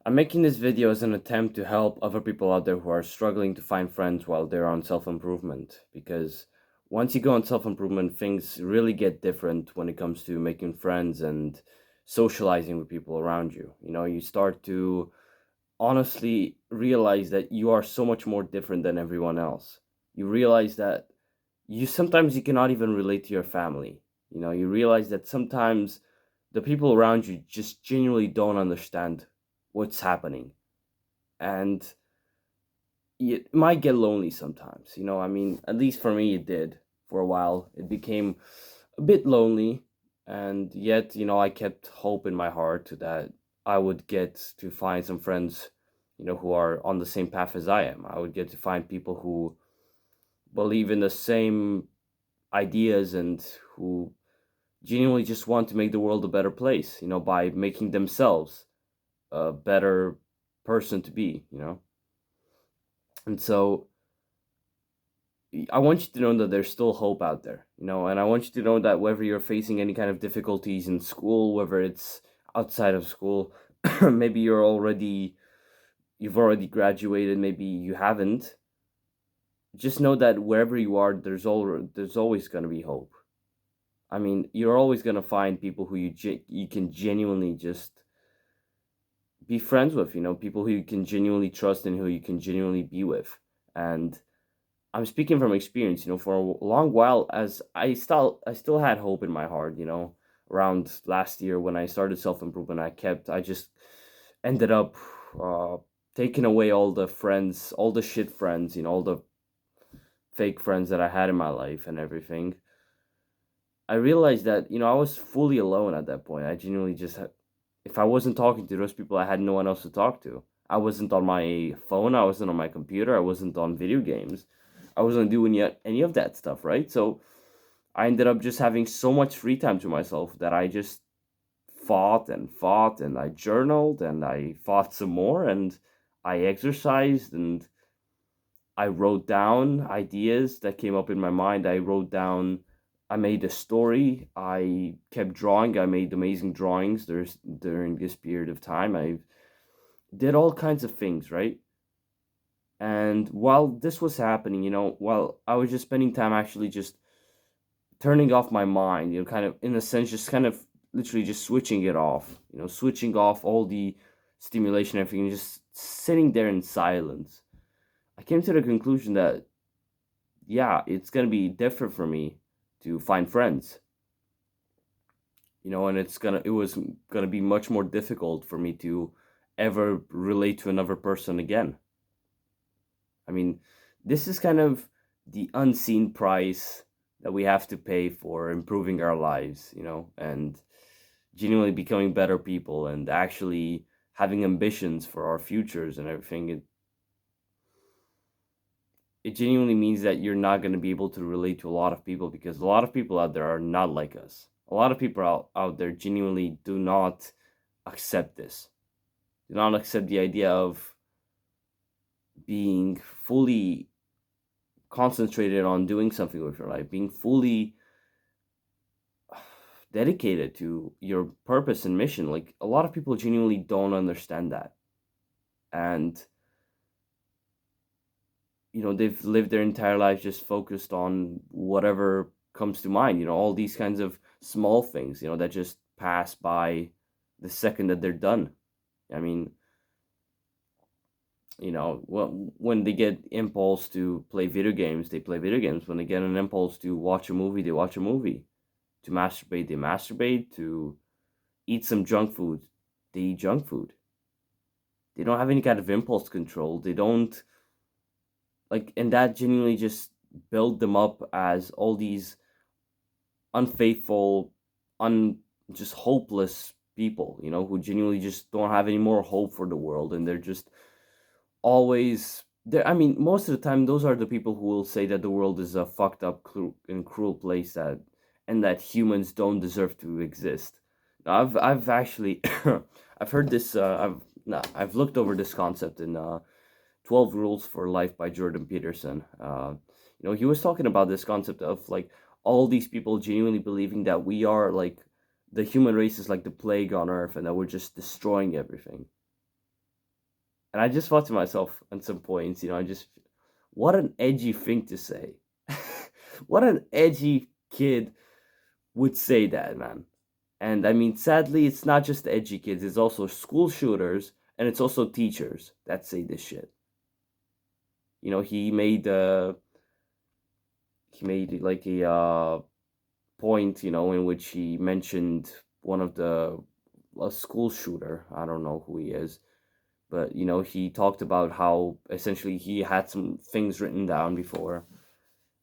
I'm making this video as an attempt to help other people out there who are struggling to find friends while they're on self improvement. Because once you go on self improvement, things really get different when it comes to making friends and socializing with people around you. You start to honestly realize that you are so much more different than everyone else. You realize that you cannot even relate to your family. You realize that sometimes the people around you just genuinely don't understand what's happening, and it might get lonely sometimes. I mean, at least for me it did. For a while it became a bit lonely, and yet I kept hope in my heart that I would get to find some friends, who are on the same path as I am. I would get to find people who believe in the same ideas and who genuinely just want to make the world a better place, by making themselves a better person to be. And so I want you to know that there's still hope out there, and I want you to know that whether you're facing any kind of difficulties in school, whether it's outside of school, maybe you've already graduated, maybe you haven't, just know that wherever you are, there's always going to be hope. I mean, you're always going to find people who you can genuinely just be friends with, people who you can genuinely trust and who you can genuinely be with. And I'm speaking from experience, for a long while, as I still had hope in my heart, around last year when I started self-improvement. I just ended up uh taking away all the friends, all the shit friends, all the fake friends that I had in my life and everything. I realized that, I was fully alone at that point. I genuinely just had, if I wasn't talking to those people, I had no one else to talk to. I wasn't on my phone, I wasn't on my computer, I wasn't on video games. I wasn't doing yet any of that stuff, right? So I ended up just having so much free time to myself that I just fought and I journaled and I fought some more and I exercised and I wrote down ideas that came up in my mind. I made a story. I kept drawing. I made amazing drawings during this period of time. I did all kinds of things, right? And while this was happening, while I was just spending time actually just turning off my mind, kind of in a sense, just kind of literally just switching it off, switching off all the stimulation, everything, just sitting there in silence. I came to the conclusion that, yeah, it's gonna be different for me to find friends, and it was gonna be much more difficult for me to ever relate to another person again. I mean, this is kind of the unseen price that we have to pay for improving our lives, and genuinely becoming better people and actually having ambitions for our futures and everything. It genuinely means that you're not going to be able to relate to a lot of people because a lot of people out there are not like us. A lot of people out there genuinely do not accept this, do not accept the idea of being fully concentrated on doing something with your life, being fully dedicated to your purpose and mission. Like, a lot of people genuinely don't understand that. And, they've lived their entire lives just focused on whatever comes to mind, all these kinds of small things, that just pass by the second that they're done. I mean, when they get impulse to play video games, they play video games. When they get an impulse to watch a movie, they watch a movie. To masturbate, they masturbate. To eat some junk food, they eat junk food. They don't have any kind of impulse control. They don't, like, and that genuinely just build them up as all these unfaithful, un just hopeless people, who genuinely just don't have any more hope for the world, and they're just always there. I mean, most of the time, those are the people who will say that the world is a fucked up and cruel place, and that humans don't deserve to exist. Now, I've actually I've heard this. I've looked over this concept in 12 Rules for Life by Jordan Peterson. He was talking about this concept of, like, all these people genuinely believing that we are, like, the human race is like the plague on Earth and that we're just destroying everything. And I just thought to myself at some points, what an edgy thing to say. What an edgy kid would say that, man. And I mean, sadly, it's not just edgy kids, it's also school shooters and it's also teachers that say this shit. He made like a point, in which he mentioned one of the a school shooter. I don't know who he is, but he talked about how essentially he had some things written down before,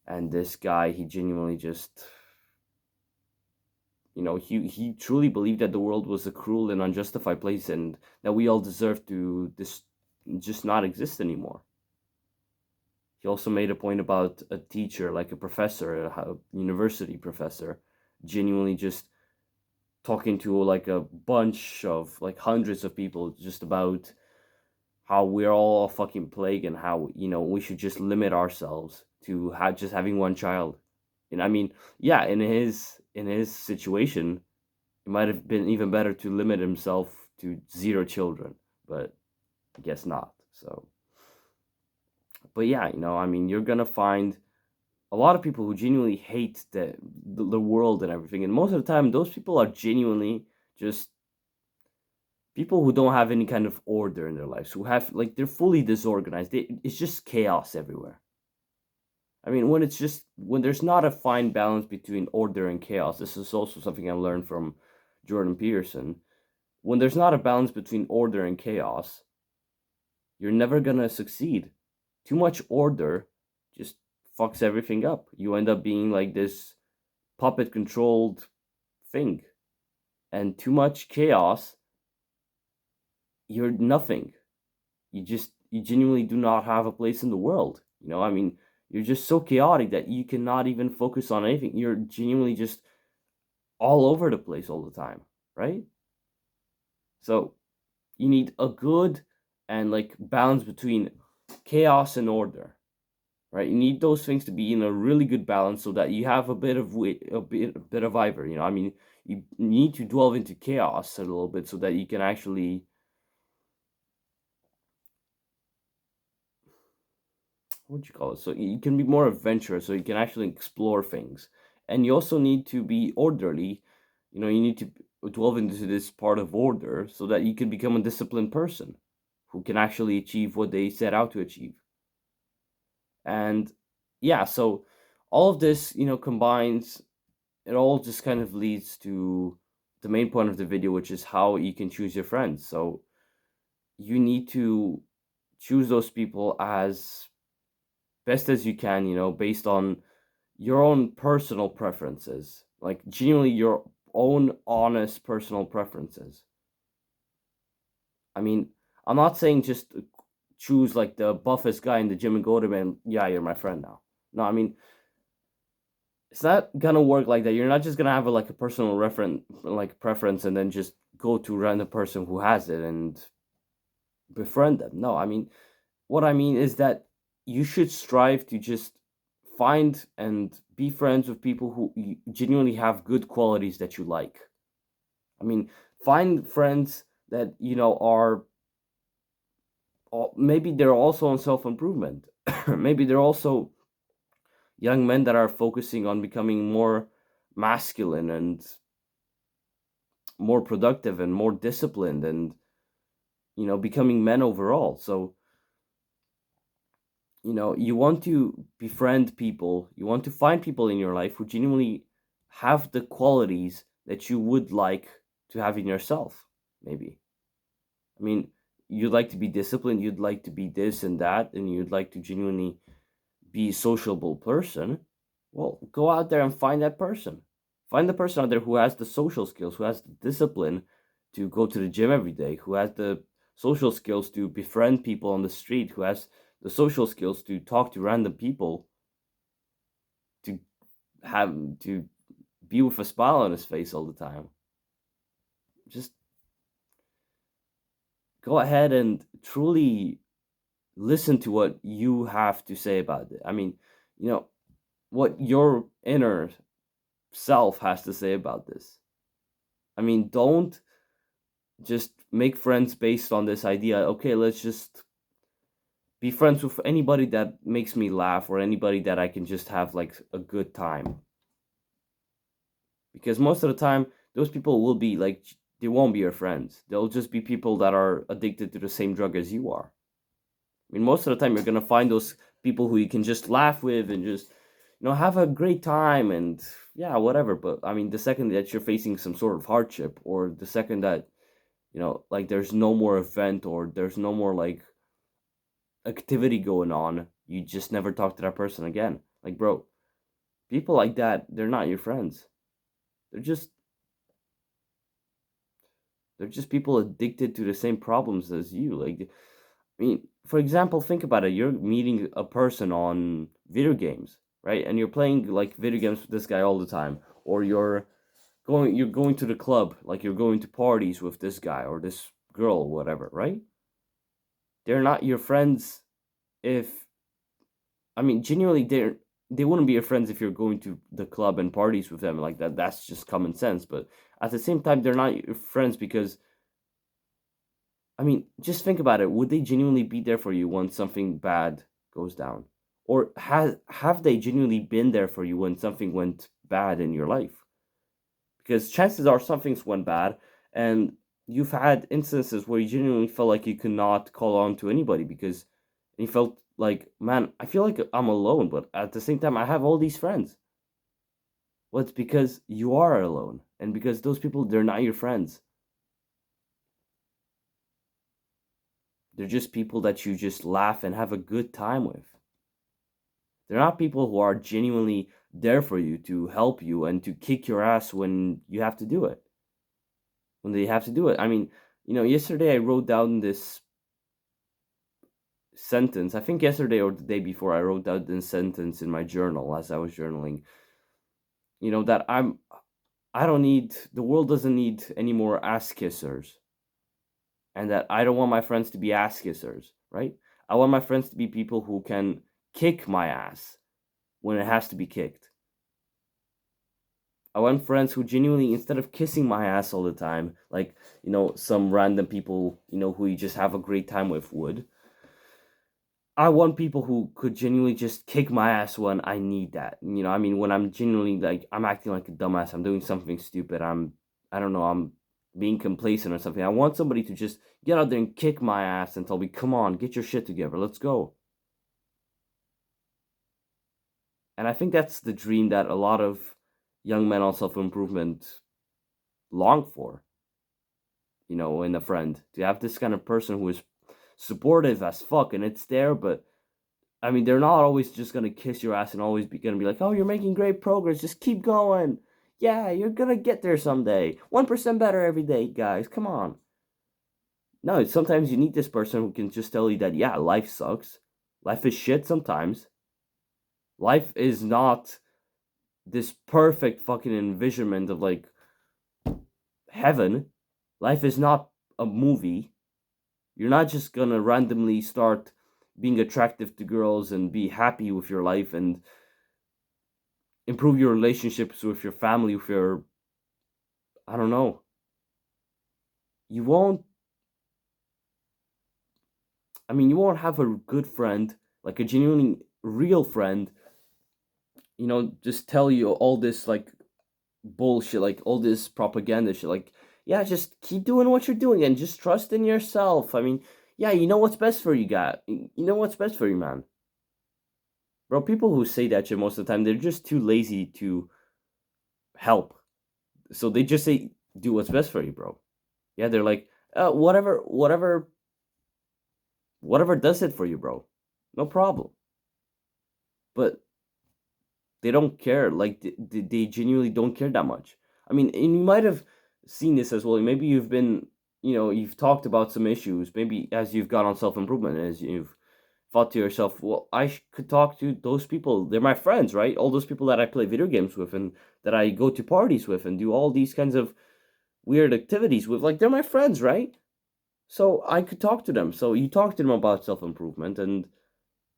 and this guy, he genuinely just, he truly believed that the world was a cruel and unjustified place, and that we all deserve to this just not exist anymore. He also made a point about a teacher, like a professor, a university professor, genuinely just talking to like a bunch of like hundreds of people just about how we're all a fucking plague, and how we should just limit ourselves to just having one child. And I mean, yeah, in his situation, it might have been even better to limit himself to zero children, but I guess not. So, but yeah, I mean, you're gonna find a lot of people who genuinely hate the world and everything, and most of the time, those people are genuinely just people who don't have any kind of order in their lives, who have like they're fully disorganized. It's just chaos everywhere. I mean, when there's not a fine balance between order and chaos. This is also something I learned from Jordan Peterson. When there's not a balance between order and chaos, you're never gonna succeed. Too much order just fucks everything up. You end up being like this puppet controlled thing. And too much chaos, you're nothing. You genuinely do not have a place in the world. I mean, you're just so chaotic that you cannot even focus on anything. You're genuinely just all over the place all the time, right? So you need a good and like balance between chaos and order, right? You need those things to be in a really good balance so that you have a bit of either. I mean, you need to delve into chaos a little bit so that you can actually, what do you call it? So you can be more adventurous, so you can actually explore things. And you also need to be orderly. You need to delve into this part of order so that you can become a disciplined person who can actually achieve what they set out to achieve. And yeah, so all of this, combines, it all just kind of leads to the main point of the video, which is how you can choose your friends. So you need to choose those people as best as you can, based on your own personal preferences, like genuinely your own honest personal preferences. I mean, I'm not saying just choose like the buffest guy in the gym and go to him and yeah, you're my friend now. No, I mean, it's not gonna work like that. You're not just gonna have like a personal reference, like preference, and then just go to a random person who has it and befriend them. No, I mean, what I mean is that you should strive to just find and be friends with people who genuinely have good qualities that you like. I mean, find friends that are maybe they're also on self improvement. Maybe they're also young men that are focusing on becoming more masculine and more productive and more disciplined, and becoming men overall. So you want to befriend people, you want to find people in your life who genuinely have the qualities that you would like to have in yourself. Maybe, I mean, you'd like to be disciplined, you'd like to be this and that, and you'd like to genuinely be a sociable person. Well, go out there and find that person. Find the person out there who has the social skills, who has the discipline to go to the gym every day, who has the social skills to befriend people on the street, who has the social skills to talk to random people, to to be with a smile on his face all the time. Just go ahead and truly listen to what you have to say about it. I mean, what your inner self has to say about this. I mean, don't just make friends based on this idea. Okay, let's just be friends with anybody that makes me laugh or anybody that I can just have like a good time. Because most of the time, those people will be like, they won't be your friends. They'll just be people that are addicted to the same drug as you are. I mean, most of the time, you're gonna find those people who you can just laugh with and just, have a great time and yeah, whatever. But I mean, the second that you're facing some sort of hardship, or the second that, like there's no more event or there's no more like activity going on, you just never talk to that person again. Like, bro, people like that, they're not your friends. They're just they're just people addicted to the same problems as you. Like, I mean, for example, think about it. You're meeting a person on video games, right? And you're playing like video games with this guy all the time, or you're going to the club, like you're going to parties with this guy or this girl, or whatever, right? They're not your friends if I mean, genuinely, they wouldn't be your friends if you're going to the club and parties with them like that. That's just common sense. But at the same time, they're not your friends because I mean, just think about it. Would they genuinely be there for you when something bad goes down, or have they genuinely been there for you when something went bad in your life? Because chances are something's went bad, and you've had instances where you genuinely felt like you could not call on to anybody because you felt like, man, I feel like I'm alone, but at the same time, I have all these friends. Well, it's because you are alone, and because those people, they're not your friends. They're just people that you just laugh and have a good time with. They're not people who are genuinely there for you to help you and to kick your ass when you have to do it. When they have to do it. I mean, yesterday I wrote down this sentence. I think yesterday or the day before I wrote down this sentence in my journal as I was journaling. That I don't need the world doesn't need any more ass kissers. And that I don't want my friends to be ass kissers, right? I want my friends to be people who can kick my ass when it has to be kicked. I want friends who genuinely, instead of kissing my ass all the time, like, some random people, who you just have a great time with would. I want people who could genuinely just kick my ass when I need that. I mean, when I'm genuinely like, I'm acting like a dumbass, I'm doing something stupid, I don't know, I'm being complacent or something. I want somebody to just get out there and kick my ass and tell me, come on, get your shit together, let's go. And I think that's the dream that a lot of young men on self improvement long for, in a friend. To have this kind of person who is supportive as fuck and it's there, but I mean, they're not always just gonna kiss your ass and always be gonna be like, "Oh, you're making great progress. Just keep going. Yeah, you're gonna get there someday. 1% better every day, guys. Come on." No, sometimes you need this person who can just tell you that, yeah, life sucks. Life is shit sometimes. Life is not this perfect fucking envisionment of like heaven. Life is not a movie. You're not just gonna randomly start being attractive to girls and be happy with your life and improve your relationships with your family, with your, I don't know. You won't, I mean, you won't have a good friend, like a genuinely real friend, just tell you all this like bullshit, like all this propaganda shit. Like, yeah, just keep doing what you're doing and just trust in yourself. I mean, yeah, you know what's best for you, guy. You know what's best for you, man. Bro, people who say that shit most of the time, they're just too lazy to help. So they just say, do what's best for you, bro. Yeah, they're like, whatever does it for you, bro. No problem. But they don't care. Like, they genuinely don't care that much. I mean, and you might have seen this as well. Maybe you've been, you've talked about some issues. Maybe as you've got on self improvement, as you've thought to yourself, well, could talk to those people. They're my friends, right? All those people that I play video games with and that I go to parties with and do all these kinds of weird activities with. Like, they're my friends, right? So I could talk to them. So you talk to them about self improvement, and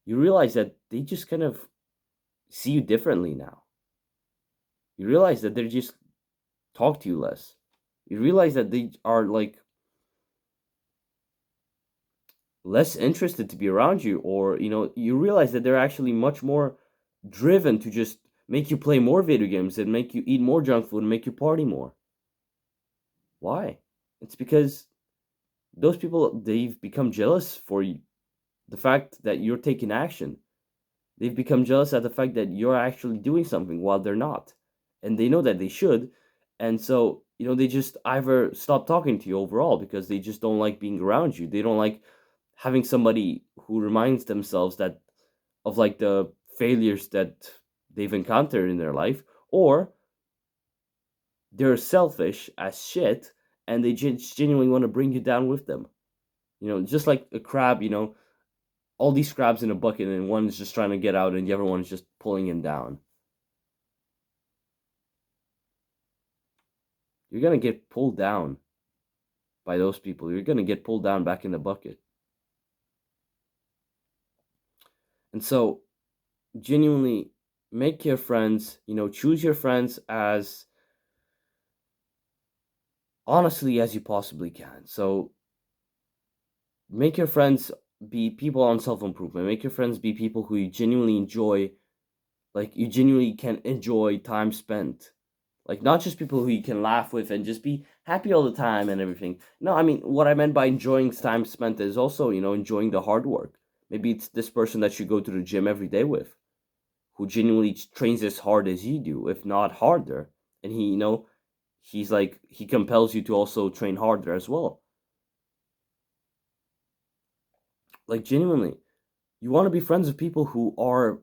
you realize that they just kind of see you differently now. You realize that they just talk to you less. You realize that they are like less interested to be around you, or you realize that they're actually much more driven to just make you play more video games and make you eat more junk food and make you party more. Why? It's because those people, they've become jealous for you, the fact that you're taking action. They've become jealous at the fact that you're actually doing something while they're not. And they know that they should. And so, they just either stop talking to you overall because they just don't like being around you. They don't like having somebody who reminds themselves that of like the failures that they've encountered in their life, or they're selfish as shit and they just genuinely want to bring you down with them. Just like a crab, all these crabs in a bucket and one's just trying to get out and the other one's just pulling him down. You're going to get pulled down by those people. You're going to get pulled down back in the bucket. And so, genuinely make your friends, choose your friends as honestly as you possibly can. So, make your friends be people on self improvement. Make your friends be people who you genuinely enjoy, like you genuinely can enjoy time spent. Like not just people who you can laugh with and just be happy all the time and everything. No, I mean what I meant by enjoying time spent is also, enjoying the hard work. Maybe it's this person that you go to the gym every day with, who genuinely trains as hard as you do, if not harder. And he, he's like he compels you to also train harder as well. Like genuinely, you want to be friends with people who are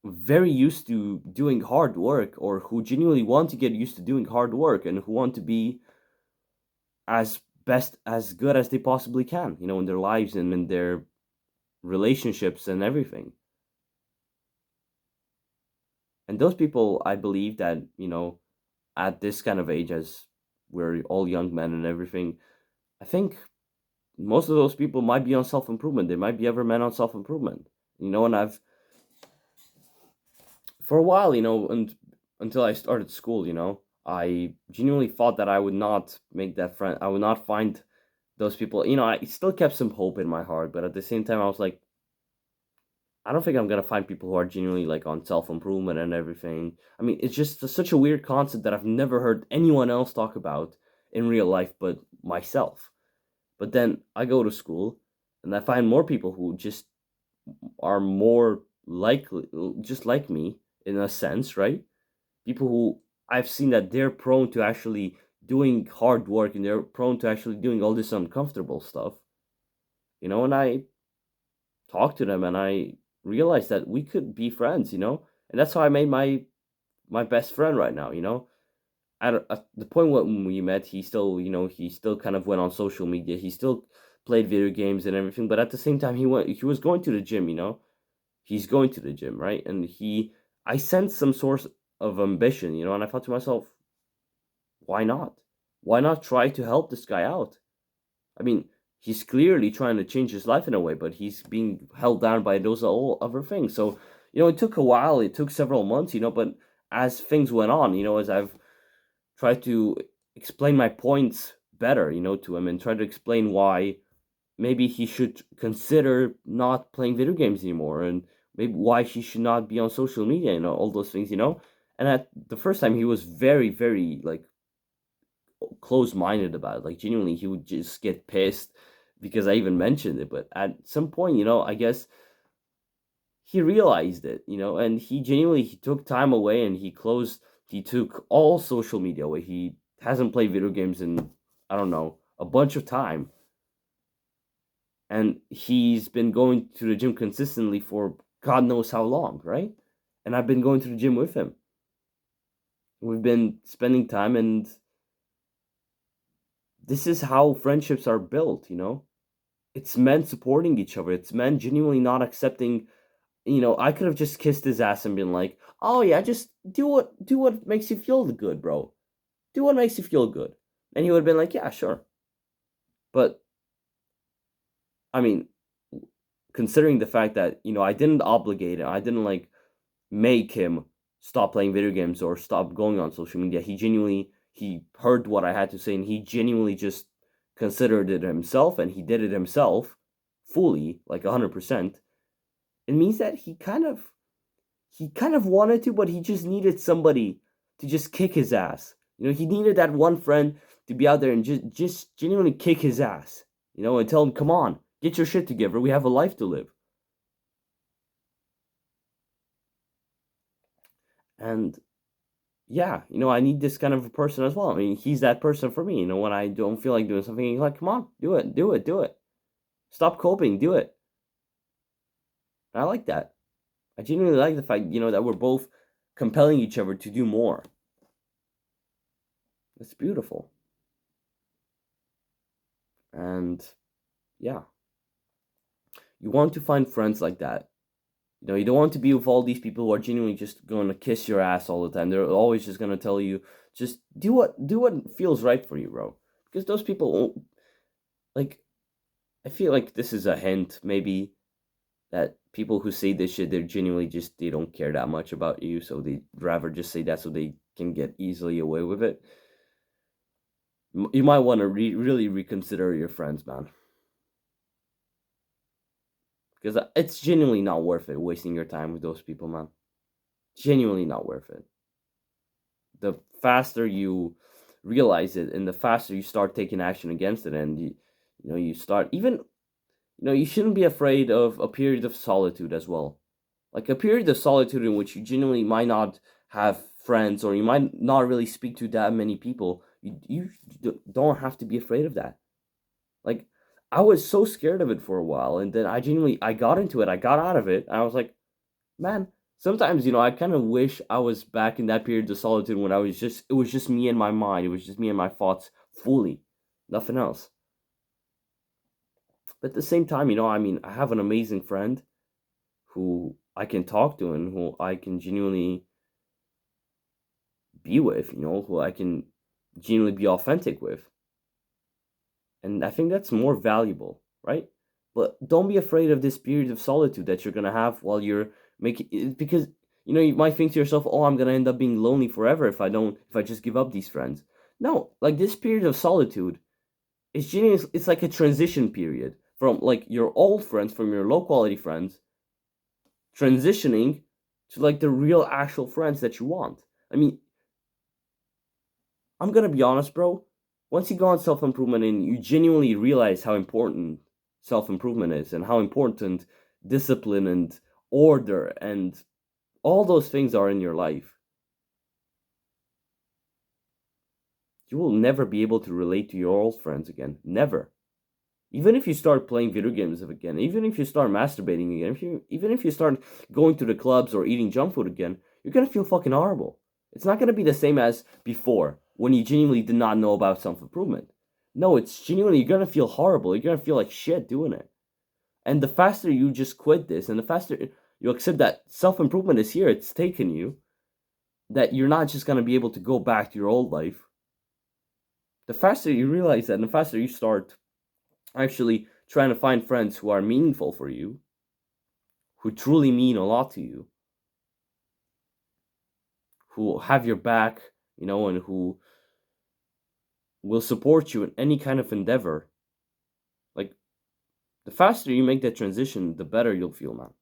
very used to doing hard work, or who genuinely want to get used to doing hard work and who want to be as good as they possibly can, in their lives and in their relationships and everything. And those people, I believe that, at this kind of age, as we're all young men and everything, I think most of those people might be on self improvement. They might be ever men on self improvement. And I've for a while, and until I started school, I genuinely thought that I would not make that friend. I would not find those people. I still kept some hope in my heart, but at the same time, I was like, I don't think I'm gonna find people who are genuinely like on self improvement and everything. I mean, it's just such a weird concept that I've never heard anyone else talk about in real life but myself. But then I go to school and I find more people who just are more likely, just like me in a sense, right? People who I've seen that they're prone to actually doing hard work and they're prone to actually doing all this uncomfortable stuff, and I talked to them and I realized that we could be friends, and that's how I made my best friend right now, at the point when we met, he still kind of went on social media. He still played video games and everything, but at the same time, he was going to the gym. He's going to the gym, right? And I sensed some source of ambition, and I thought to myself, why not? Why not try to help this guy out? I mean, he's clearly trying to change his life in a way, but he's being held down by those all other things. So, it took a while, it took several months, but as things went on, as I've tried to explain my points better, to him and try to explain why maybe he should consider not playing video games anymore, and maybe why he should not be on social media, all those things, And at the first time, he was very, very like close-minded about it. Like genuinely, he would just get pissed because I even mentioned it. But at some point, I guess he realized it, and he genuinely he took time away and he took all social media away. He hasn't played video games in, I don't know, a bunch of time, and he's been going to the gym consistently for God knows how long, right? And I've been going to the gym with him. We've been spending time, and this is how friendships are built, It's men supporting each other. It's men genuinely not accepting, I could have just kissed his ass and been like, "Oh yeah, just do what makes you feel good, bro. Do what makes you feel good." And he would have been like, "Yeah, sure." But I mean, considering the fact that, I didn't obligate him, I didn't like make him stop playing video games or stop going on social media. He heard what I had to say, and he genuinely just considered it himself and he did it himself fully, like 100%, it means that he kind of wanted to, but he just needed somebody to just kick his ass. He needed that one friend to be out there and just genuinely kick his ass, and tell him, "Come on, get your shit together. We have a life to live." And yeah, I need this kind of a person as well. I mean, he's that person for me. When I don't feel like doing something, he's like, "Come on, do it, do it, do it. Stop coping, do it." And I like that. I genuinely like the fact, that we're both compelling each other to do more. It's beautiful. And yeah, you want to find friends like that. You don't want to be with all these people who are genuinely just going to kiss your ass all the time. They're always just going to tell you, just do what feels right for you, bro. Because those people, like, I feel like this is a hint, maybe, that people who say this shit, they're genuinely just, they don't care that much about you, so they rather just say that so they can get easily away with it. You might want to really reconsider your friends, man. Because it's genuinely not worth it wasting your time with those people, man. Genuinely not worth it. The faster you realize it and the faster you start taking action against it, and you start even, you shouldn't be afraid of a period of solitude as well. Like a period of solitude in which you genuinely might not have friends, or you might not really speak to that many people. You don't have to be afraid of that. Like, I was so scared of it for a while, and then I got into it, I got out of it, and I was like, man, sometimes, I kind of wish I was back in that period of solitude when it was just me and my mind, it was just me and my thoughts fully, nothing else. But at the same time, I mean, I have an amazing friend who I can talk to and who I can genuinely be with, who I can genuinely be authentic with. And I think that's more valuable, right? But don't be afraid of this period of solitude that you're gonna have while you're making, because you might think to yourself, "Oh, I'm gonna end up being lonely forever if I just give up these friends." No, like this period of solitude is genius. It's like a transition period from like your old friends, from your low quality friends, transitioning to like the real actual friends that you want. I mean, I'm gonna be honest, bro. Once you go on self improvement and you genuinely realize how important self improvement is and how important discipline and order and all those things are in your life, you will never be able to relate to your old friends again. Never. Even if you start playing video games again, even if you start masturbating again, even if you start going to the clubs or eating junk food again, you're gonna feel fucking horrible. It's not gonna be the same as before when you genuinely did not know about self improvement. No, it's genuinely, you're gonna feel horrible. You're gonna feel like shit doing it. And the faster you just quit this, and the faster you accept that self improvement is here, it's taken you, that you're not just gonna be able to go back to your old life. The faster you realize that, and the faster you start actually trying to find friends who are meaningful for you, who truly mean a lot to you, who have your back, and who will support you in any kind of endeavor. Like, the faster you make that transition, the better you'll feel, man.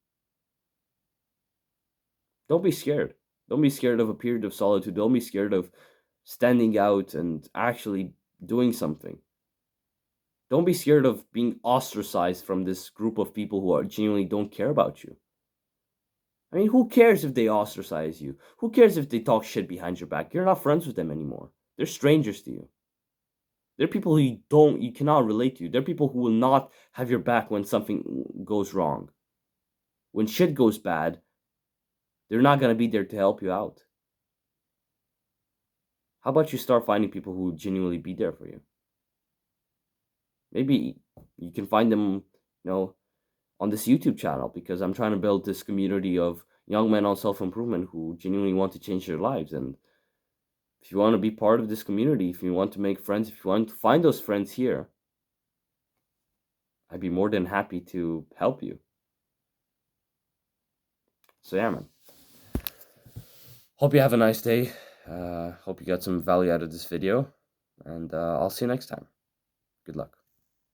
Don't be scared. Don't be scared of a period of solitude. Don't be scared of standing out and actually doing something. Don't be scared of being ostracized from this group of people who are genuinely don't care about you. I mean, who cares if they ostracize you? Who cares if they talk shit behind your back? You're not friends with them anymore. They're strangers to you. They're people who you cannot relate to. They're people who will not have your back when something goes wrong. When shit goes bad, they're not gonna be there to help you out. How about you start finding people who genuinely be there for you? Maybe you can find them, on this YouTube channel, because I'm trying to build this community of young men on self improvement who genuinely want to change their lives. And if you want to be part of this community, if you want to make friends, if you want to find those friends here, I'd be more than happy to help you. So yeah, man. Hope you have a nice day. Hope you got some value out of this video. And I'll see you next time. Good luck.